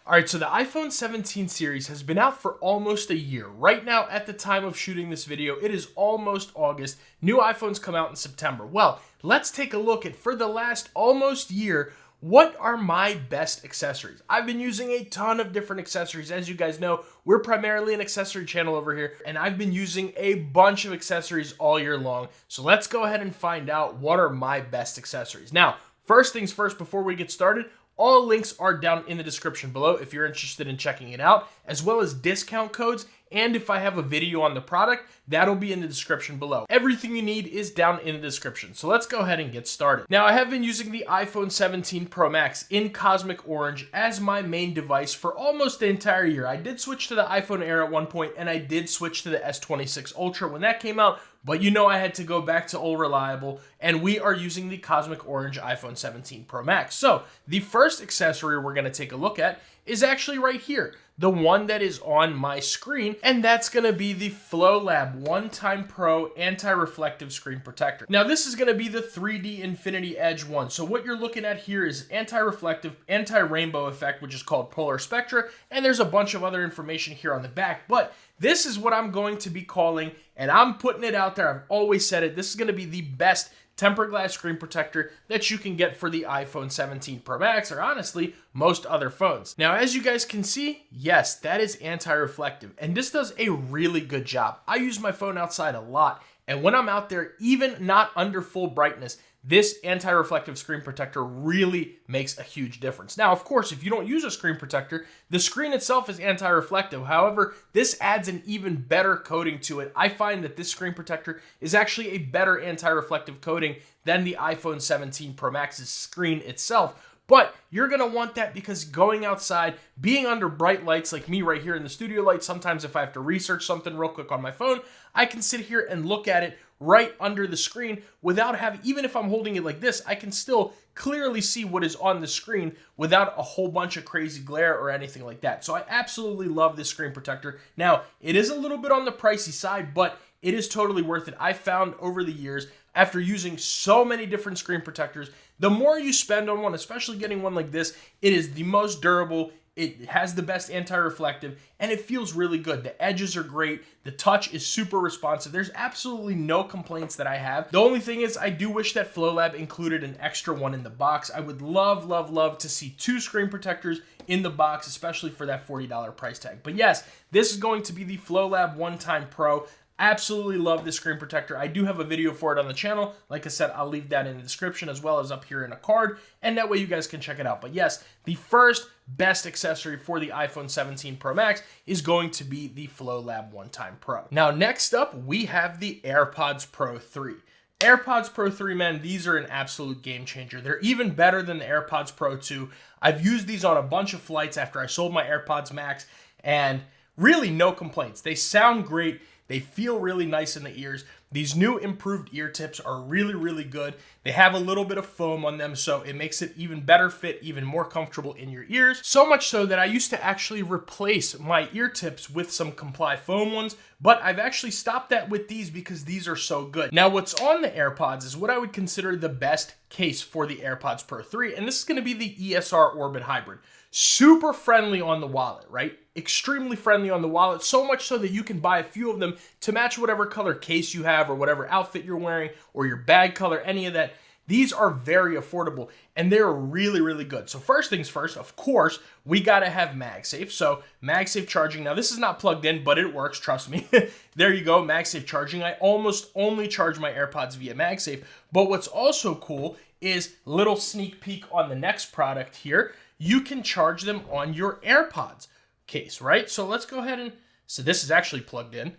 All right, so the iPhone 17 series has been out for almost a year. Right now, at the time of shooting this video, it is almost August. New iPhones come out in September. Well, let's take a look at, for the last almost year, what are my best accessories? I've been using a ton of different accessories. As you guys know, we're primarily an accessory channel over here, and I've been using a bunch of accessories all year long. So let's go ahead and find out what are my best accessories. Now, first things first, before we get started, all links are down in the description below if you're interested in checking it out, as well as discount codes. And if I have a video on the product, that'll be in the description below. Everything you need is down in the description. So let's go ahead and get started. Now, I have been using the iPhone 17 Pro Max in Cosmic Orange as my main device for almost the entire year. I did switch to the iPhone Air at one point, and I did switch to the S26 Ultra when that came out. But you know I had to go back to old reliable, and we are using the Cosmic Orange iPhone 17 Pro Max. So the first accessory we're going to take a look at is actually right here, the one that is on my screen, and that's going to be the FLOLAB OneTime Pro Anti-Reflective Screen Protector. Now, this is going to be the 3D Infinity Edge one. So what you're looking at here is anti-reflective, anti-rainbow effect, which is called polar spectra, and there's a bunch of other information here on the back, but this is what I'm going to be calling, and I'm putting it out there, I've always said it, this is going to be the best tempered glass screen protector that you can get for the iPhone 17 Pro Max, or honestly, most other phones. Now, as you guys can see, yes, that is anti-reflective, and this does a really good job. I use my phone outside a lot, and when I'm out there, even not under full brightness, this anti-reflective screen protector really makes a huge difference. Now, of course, if you don't use a screen protector, the screen itself is anti-reflective. However, this adds an even better coating to it. I find that this screen protector is actually a better anti-reflective coating than the iPhone 17 Pro Max's screen itself. But you're going to want that because going outside, being under bright lights like me right here in the studio light, sometimes if I have to research something real quick on my phone, I can sit here and look at it right under the screen without having, even if I'm holding it like this, I can still clearly see what is on the screen without a whole bunch of crazy glare or anything like that. So I absolutely love this screen protector. Now, it is a little bit on the pricey side, but it is totally worth it. I found over the years, after using so many different screen protectors, the more you spend on one, especially getting one like this, it is the most durable, it has the best anti-reflective, and it feels really good. The edges are great, the touch is super responsive. There's absolutely no complaints that I have. The only thing is I do wish that FLOLAB included an extra one in the box. I would love, love, love to see 2 screen protectors in the box, especially for that $40 price tag. But yes, this is going to be the FLOLAB OneTime Pro. Absolutely love this screen protector. I do have a video for it on the channel. Like I said, I'll leave that in the description as well as up here in a card, and that way you guys can check it out. But yes, the first best accessory for the iPhone 17 Pro Max is going to be the FLOLAB OneTime Pro. Now, next up, we have the AirPods Pro 3. AirPods Pro 3, man, these are an absolute game changer. They're even better than the AirPods Pro 2. I've used these on a bunch of flights after I sold my AirPods Max, and really no complaints. They sound great. They feel really nice in the ears. These new improved ear tips are really, really good. They have a little bit of foam on them, so it makes it even better fit, even more comfortable in your ears. So much so that I used to actually replace my ear tips with some Comply foam ones, but I've actually stopped that with these because these are so good. Now, what's on the AirPods is what I would consider the best case for the AirPods Pro 3, and this is going to be the ESR Orbit Hybrid. Super friendly on the wallet, right? Extremely friendly on the wallet, so much so that you can buy a few of them to match whatever color case you have or whatever outfit you're wearing or your bag color, any of that. These are very affordable and they're really, really good. So first things first, of course, we gotta have MagSafe. So MagSafe charging, now this is not plugged in, but it works, trust me. There you go, MagSafe charging. I almost only charge my AirPods via MagSafe, but what's also cool is little sneak peek on the next product here. You can charge them on your AirPods case, right? So let's go ahead and, so this is actually plugged in.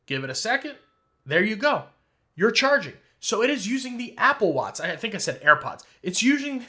Give it a second. There you go. You're charging. So it is using the Apple Watch. I think I said AirPods. It's using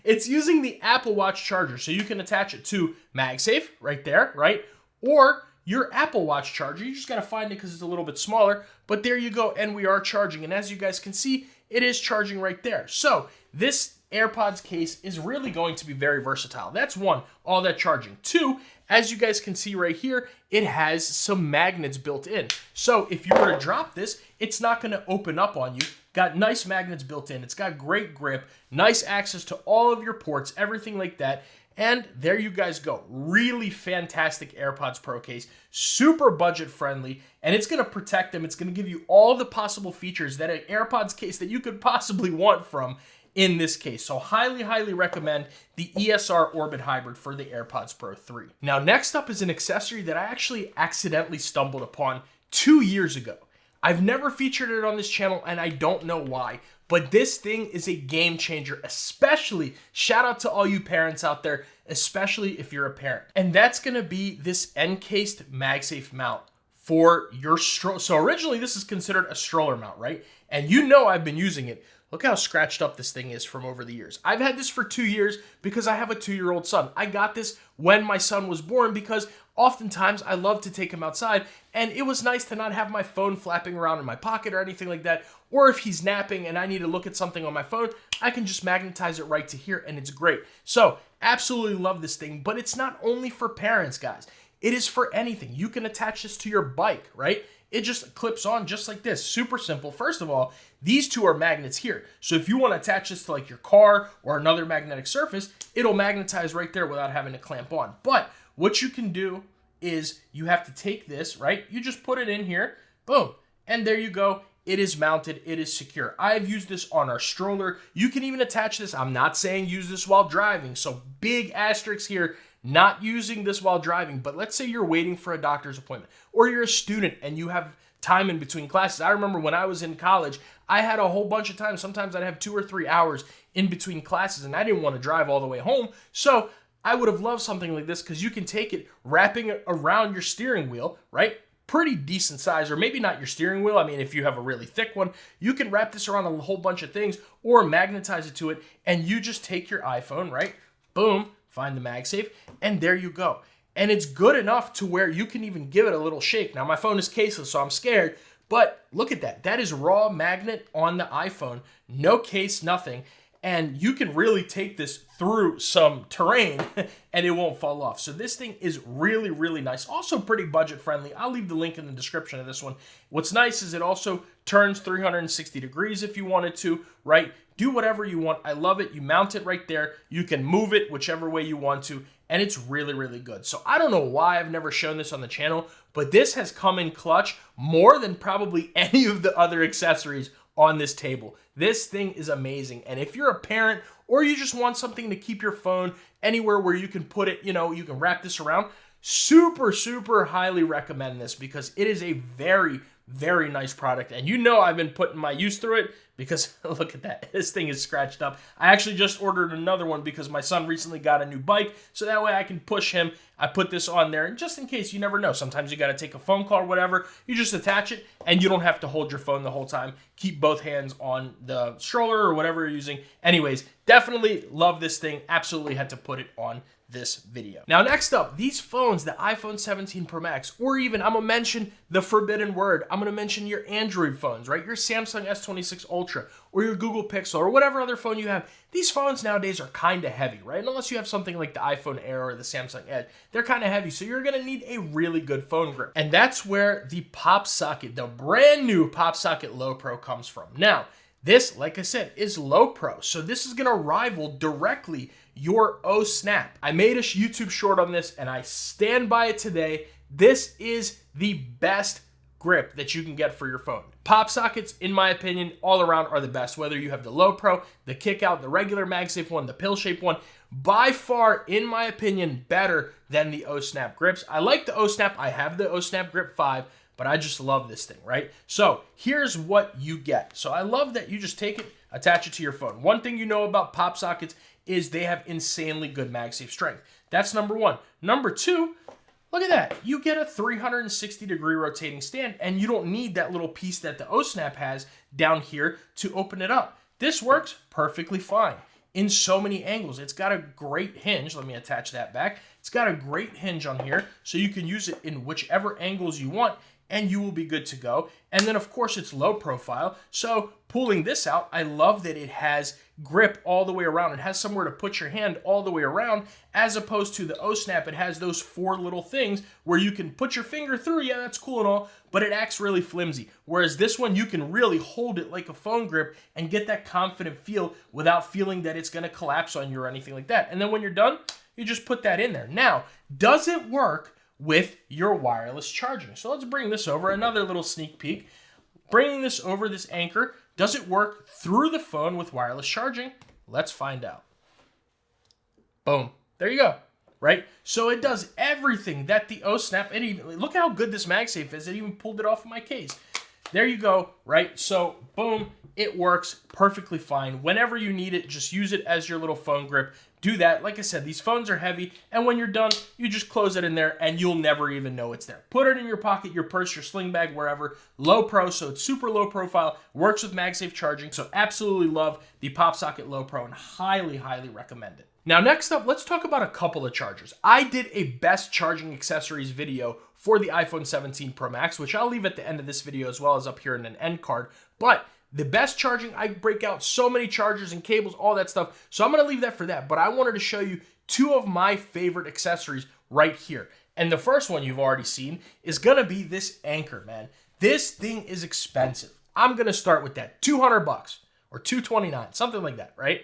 it's using the Apple Watch charger. So you can attach it to MagSafe right there, right? Or your Apple Watch charger. You just got to find it because it's a little bit smaller. But there you go. And we are charging. And as you guys can see, it is charging right there. So this AirPods case is really going to be very versatile. That's one, all that charging. Two, as you guys can see right here, it has some magnets built in. So if you were to drop this, it's not going to open up on you. Got nice magnets built in. It's got great grip, nice access to all of your ports, everything like that. And there you guys go. Really fantastic AirPods Pro case, super budget friendly, and it's going to protect them. It's going to give you all the possible features that an AirPods case that you could possibly want from in this case. So highly, highly recommend the ESR Orbit Hybrid for the AirPods Pro 3. Now, next up is an accessory that I actually accidentally stumbled upon 2 years ago. I've never featured it on this channel, and I don't know why, but this thing is a game changer, especially, shout out to all you parents out there, especially if you're a parent. And that's gonna be this Encased MagSafe mount for your stroller. So originally this is considered a stroller mount, right? And you know I've been using it. Look how scratched up this thing is from over the years. I've had this for 2 years because I have a 2-year-old son. I got this when my son was born because oftentimes I love to take him outside, and it was nice to not have my phone flapping around in my pocket or anything like that. Or if he's napping and I need to look at something on my phone, I can just magnetize it right to here, and it's great. So absolutely love this thing, but it's not only for parents, guys. It is for anything. You can attach this to your bike, right? It just clips on just like this. Super simple. First of all, these two are magnets here. So if you want to attach this to like your car or another magnetic surface, it'll magnetize right there without having to clamp on. But what you can do is you have to take this, right? You just put it in here, boom, and there you go. It is mounted, it is secure. I've used this on our stroller. You can even attach this. I'm not saying use this while driving, so big asterisk here, not using this while driving. But let's say you're waiting for a doctor's appointment, or you're a student and you have time in between classes. I remember when I was in college, I had a whole bunch of time. Sometimes I'd have 2 or 3 hours in between classes, and I didn't want to drive all the way home. So I would have loved something like this because you can take it, wrapping it around your steering wheel, right? Pretty decent size, or maybe not your steering wheel. I mean, if you have a really thick one, you can wrap this around a whole bunch of things or magnetize it to it, and you just take your iPhone, right? Boom, find the MagSafe, and there you go. And it's good enough to where you can even give it a little shake. Now, my phone is caseless, so I'm scared, but look at that. That is raw magnet on the iPhone, no case, nothing. And you can really take this through some terrain and it won't fall off. So this thing is really, really nice. Also pretty budget friendly. I'll leave the link in the description of this one. What's nice is it also turns 360 degrees if you wanted to, right? Do whatever you want. I love it. You mount it right there. You can move it whichever way you want to, and it's really, really good. So I don't know why I've never shown this on the channel, but this has come in clutch more than probably any of the other accessories on this table. This thing is amazing. And if you're a parent or you just want something to keep your phone anywhere where you can put it, you know, you can wrap this around, super, super highly recommend this because it is a very, very nice product. And you know I've been putting my use through it because look at that. This thing is scratched up. I actually just ordered another one because my son recently got a new bike, so that way I can push him. I put this on there, and just in case, you never know. Sometimes you got to take a phone call or whatever. You just attach it, and you don't have to hold your phone the whole time. Keep both hands on the stroller or whatever you're using. Anyways, definitely love this thing. Absolutely had to put it on this video. Now, next up, these phones, the iPhone 17 Pro Max, or even I'm gonna mention the forbidden word. I'm gonna mention your Android phones, right? Your Samsung S26 Ultra or your Google Pixel or whatever other phone you have. These phones nowadays are kind of heavy, right? Unless you have something like the iPhone Air or the Samsung Edge, they're kind of heavy. So you're gonna need a really good phone grip. And that's where the PopSocket, the brand new PopSocket Low-Pro comes from. Now, this, like I said, is Low-Pro. So this is gonna rival directly your Snap. I made a YouTube short on this and I stand by it today. This is the best grip that you can get for your phone. PopSockets, in my opinion, all around are the best. Whether you have the Low-Pro, the Kick-Out, the regular MagSafe one, the pill-shaped one, by far, in my opinion, better than the Snap grips. I like the Snap. I have the Snap Grip 5, but I just love this thing, right? So here's what you get. So I love that you just take it, attach it to your phone. One thing you know about PopSockets is they have insanely good MagSafe strength. That's number one. Number two, look at that. You get a 360-degree rotating stand, and you don't need that little piece that the Snap has down here to open it up. This works perfectly fine in so many angles. It's got a great hinge. Let me attach that back. It's got a great hinge on here, so you can use it in whichever angles you want, and you will be good to go. And then, of course, it's low profile. So pulling this out, I love that it has grip all the way around. It has somewhere to put your hand all the way around, as opposed to the Snap. It has those 4 little things where you can put your finger through. Yeah, that's cool and all, but it acts really flimsy. Whereas this one, you can really hold it like a phone grip and get that confident feel without feeling that it's going to collapse on you or anything like that. And then when you're done, You just put that in there. Now, does it work with your wireless charging? So let's bring this over, another little sneak peek. Bringing this over, this Anker, does it work through the phone with wireless charging? Let's find out. Boom. There you go. Right? So it does everything that the snap. It even, look how good this MagSafe is. It even pulled it off of my case. There you go. Right? So boom, it works perfectly fine. Whenever you need it, just use it as your little phone grip. Do that. Like I said, these phones are heavy, and when you're done, you just close it in there and you'll never even know it's there. Put it in your pocket, your purse, your sling bag, wherever. Low pro, so it's super low profile, works with MagSafe charging, so absolutely love the PopSocket Low-Pro and highly, highly recommend it. Now, next up, let's talk about a couple of chargers. I did a best charging accessories video for the iPhone 17 Pro Max, which I'll leave at the end of this video as well as up here in an end card, but the best charging, I break out so many chargers and cables, all that stuff. So I'm going to leave that for that. But I wanted to show you two of my favorite accessories right here. And the first one you've already seen is going to be this Anker, man. This thing is expensive. I'm going to start with that. $200 or $229, something like that, right?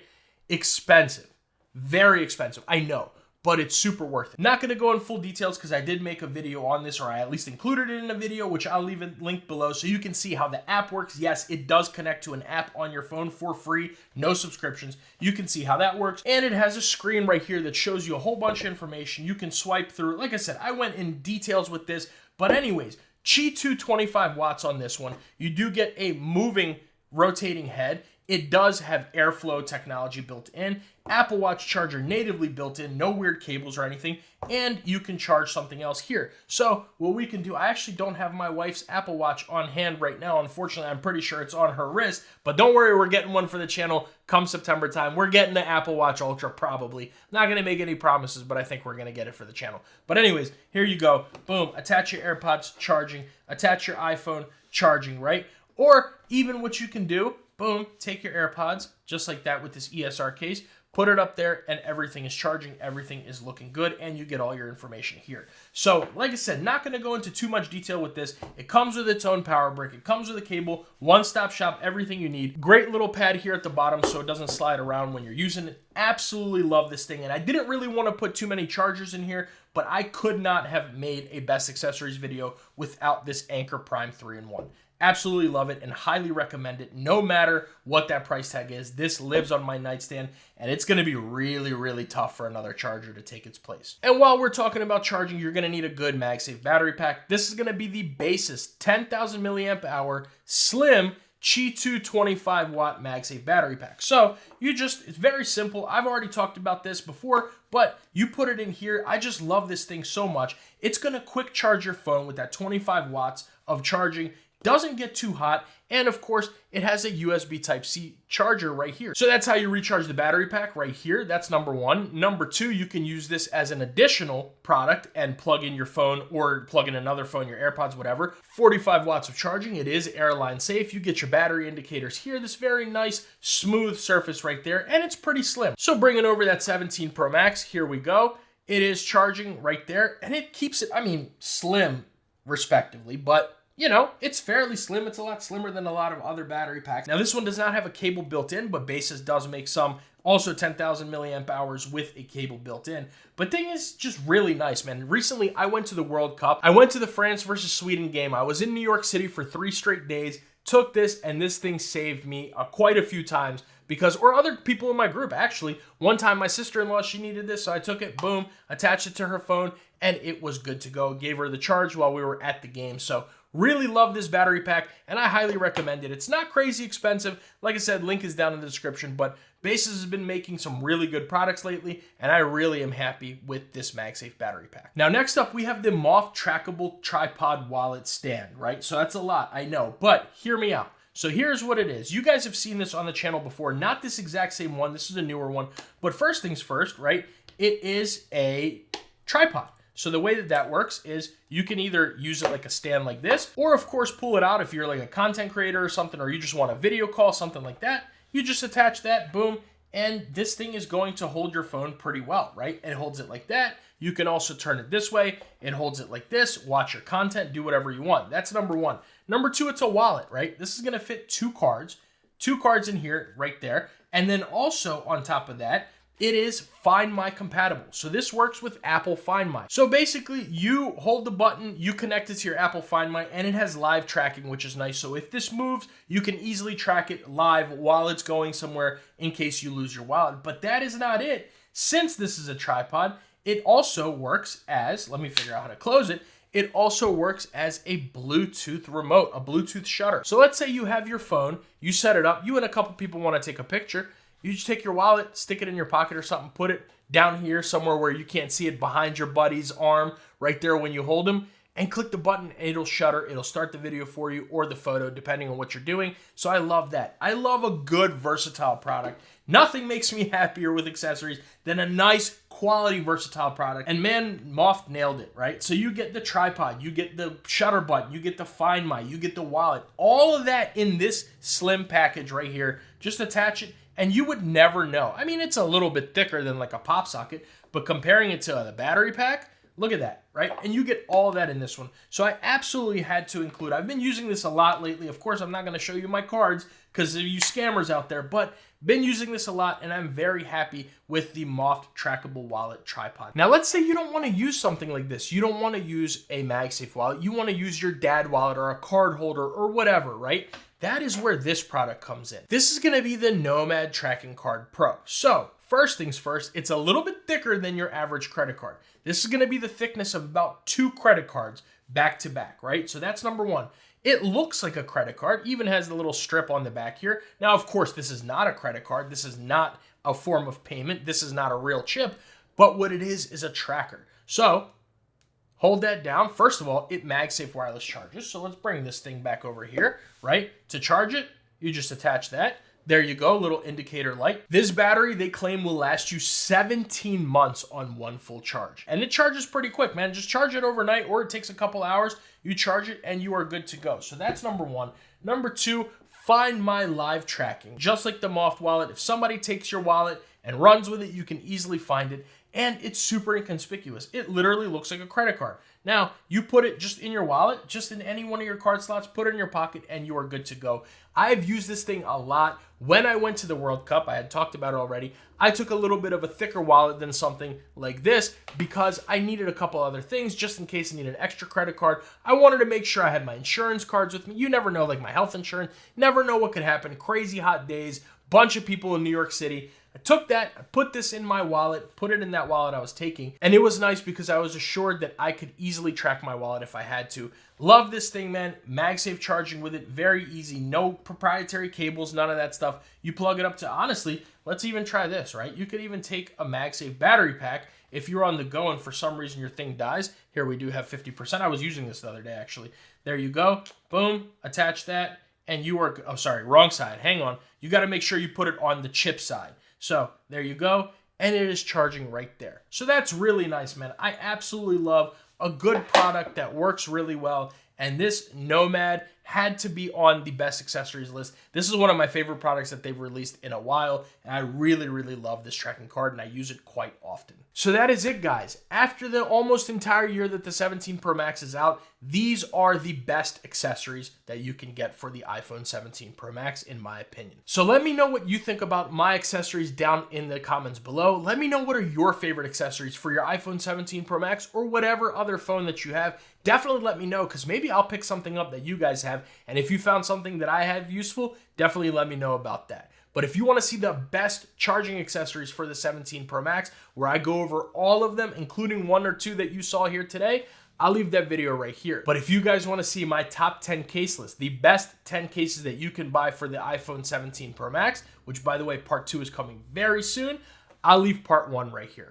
Expensive. Very expensive. I know. But it's super worth it. Not going to go in full details because I did make a video on this, or I at least included it in a video, which I'll leave a link below so you can see how the app works. Yes, it does connect to an app on your phone for free, no subscriptions. You can see how that works. And it has a screen right here that shows you a whole bunch of information. You can swipe through. Like I said, I went in details with this. But anyways, Qi 225 watts on this one. You do get a moving, rotating head. It does have airflow technology built in, Apple Watch charger natively built in, no weird cables or anything, and you can charge something else here. So what we can do, I actually don't have my wife's Apple Watch on hand right now. Unfortunately, I'm pretty sure it's on her wrist, but don't worry, we're getting one for the channel come September time. We're getting the Apple Watch Ultra probably. Not going to make any promises, but I think we're going to get it for the channel. But anyways, here you go. Boom, attach your AirPods charging, attach your iPhone charging, right? Or even what you can do, boom, take your AirPods, just like that with this ESR case, put it up there, and everything is charging, everything is looking good, and you get all your information here. So, like I said, not going to go into too much detail with this. It comes with its own power brick. It comes with a cable, one-stop shop, everything you need. Great little pad here at the bottom so it doesn't slide around when you're using it. Absolutely love this thing, and I didn't really want to put too many chargers in here, but I could not have made a best accessories video without this Anker Prime 3-in-1. Absolutely love it and highly recommend it. No matter what that price tag is, this lives on my nightstand, and it's going to be really, really tough for another charger to take its place. And while we're talking about charging, you're going to need a good MagSafe battery pack. This is going to be the Baseus 10,000 milliamp hour slim Qi 225 watt MagSafe battery pack. So it's very simple. I've already talked about this before, but you put it in here. I just love this thing so much. It's going to quick charge your phone with that 25 watts of charging. Doesn't get too hot, and of course, it has a USB Type-C charger right here. So that's how you recharge the battery pack right here. That's number one. Number two, you can use this as an additional product and plug in your phone or plug in another phone, your AirPods, whatever. 45 watts of charging. It is airline safe. You get your battery indicators here. This very nice, smooth surface right there, and it's pretty slim. So bringing over that 17 Pro Max, here we go. It is charging right there, and it keeps it, slim, respectively, but you know, it's fairly slim. It's a lot slimmer than a lot of other battery packs. Now, this one does not have a cable built in, but Baseus does make some, also 10,000 milliamp hours with a cable built in. But thing is just really nice, man. Recently, I went to the World Cup. I went to the France versus Sweden game. I was in New York City for 3 straight days, took this, and this thing saved me quite a few times because, or other people in my group, actually. One time, my sister-in-law, she needed this, so I took it, boom, attached it to her phone, and it was good to go. Gave her the charge while we were at the game, so really love this battery pack, and I highly recommend it. It's not crazy expensive. Like I said, link is down in the description, but Baseus has been making some really good products lately, and I really am happy with this MagSafe battery pack. Now, next up, we have the Moft Trackable Tripod Wallet Stand, right? So that's a lot, I know, but hear me out. So here's what it is. You guys have seen this on the channel before. Not this exact same one. This is a newer one. But first things first, right? It is a tripod. So the way that that works is you can either use it like a stand like this, or of course pull it out if you're like a content creator or something, or you just want a video call, something like that. You just attach that, boom, and this thing is going to hold your phone pretty well, right? It holds it like that. You can also turn it this way. It holds it like this, watch your content, do whatever you want. That's number one. Number two, it's a wallet, right? This is gonna fit 2 cards in here, right there. And then also on top of that, it is Find My compatible. So this works with Apple Find My. So basically, you hold the button, you connect it to your Apple Find My, and it has live tracking, which is nice. So if this moves, you can easily track it live while it's going somewhere in case you lose your wallet. But that is not it. Since this is a tripod, it also works as, let me figure out how to close it, it also works as a Bluetooth remote, a Bluetooth shutter. So let's say you have your phone, you set it up, you and a couple people want to take a picture. You just take your wallet, stick it in your pocket or something, put it down here somewhere where you can't see it, behind your buddy's arm, right there when you hold him, and click the button and it'll shutter. It'll start the video for you or the photo, depending on what you're doing. So I love that. I love a good, versatile product. Nothing makes me happier with accessories than a nice, quality, versatile product. And man, Moft nailed it, right? So you get the tripod, you get the shutter button, you get the Find My, you get the wallet, all of that in this slim package right here. Just attach it and you would never know. I mean, it's a little bit thicker than like a pop socket, but comparing it to the battery pack, look at that, right? And you get all of that in this one. So I absolutely had to include, I've been using this a lot lately. Of course, I'm not going to show you my cards because of you scammers out there, but been using this a lot and I'm very happy with the Moft Trackable Wallet Tripod. Now, let's say you don't want to use something like this. You don't want to use a MagSafe wallet. You want to use your dad wallet or a card holder or whatever, right? That is where this product comes in. This is going to be the Nomad Tracking Card Pro. So first things first, it's a little bit thicker than your average credit card. This is going to be the thickness of about 2 credit cards back to back, right? So that's number one. It looks like a credit card, even has the little strip on the back here. Now, of course, this is not a credit card. This is not a form of payment. This is not a real chip, but what it is a tracker. So hold that down. First of all, it MagSafe wireless charges. So let's bring this thing back over here, right? To charge it, you just attach that. There you go, little indicator light. This battery, they claim, will last you 17 months on one full charge. And it charges pretty quick, man. Just charge it overnight or it takes a couple hours. You charge it and you are good to go. So that's number one. Number two, Find My live tracking. Just like the Moft wallet, if somebody takes your wallet and runs with it, you can easily find it. And it's super inconspicuous. It literally looks like a credit card. Now, you put it just in your wallet, just in any one of your card slots, put it in your pocket, and you are good to go. I've used this thing a lot. When I went to the World Cup, I had talked about it already, I took a little bit of a thicker wallet than something like this because I needed a couple other things just in case I needed an extra credit card. I wanted to make sure I had my insurance cards with me. You never know, like my health insurance, never know what could happen. Crazy hot days, bunch of people in New York City. I took that, I put this in my wallet, put it in that wallet I was taking, and it was nice because I was assured that I could easily track my wallet if I had to. Love this thing, man. MagSafe charging with it, very easy. No proprietary cables, none of that stuff. You plug it up to, honestly, let's even try this, right? You could even take a MagSafe battery pack if you're on the go and for some reason your thing dies. Here we do have 50%. I was using this the other day, actually. There you go. Boom, attach that, and you are, oh, sorry, wrong side. Hang on. You got to make sure you put it on the chip side. So there you go, and it is charging right there. So that's really nice, man. I absolutely love a good product that works really well, and this Nomad had to be on the best accessories list. This is one of my favorite products that they've released in a while, and I really, really love this tracking card, and I use it quite often. So that is it, guys. After the almost entire year that the 17 Pro Max is out, these are the best accessories that you can get for the iPhone 17 Pro Max, in my opinion. So let me know what you think about my accessories down in the comments below. Let me know what are your favorite accessories for your iPhone 17 Pro Max or whatever other phone that you have. Definitely let me know, because maybe I'll pick something up that you guys have. And if you found something that I have useful, definitely let me know about that. But if you want to see the best charging accessories for the 17 Pro Max, where I go over all of them, including 1 or 2 that you saw here today, I'll leave that video right here. But if you guys want to see my top 10 case list, the best 10 cases that you can buy for the iPhone 17 Pro Max, which by the way, part 2 is coming very soon, I'll leave part 1 right here.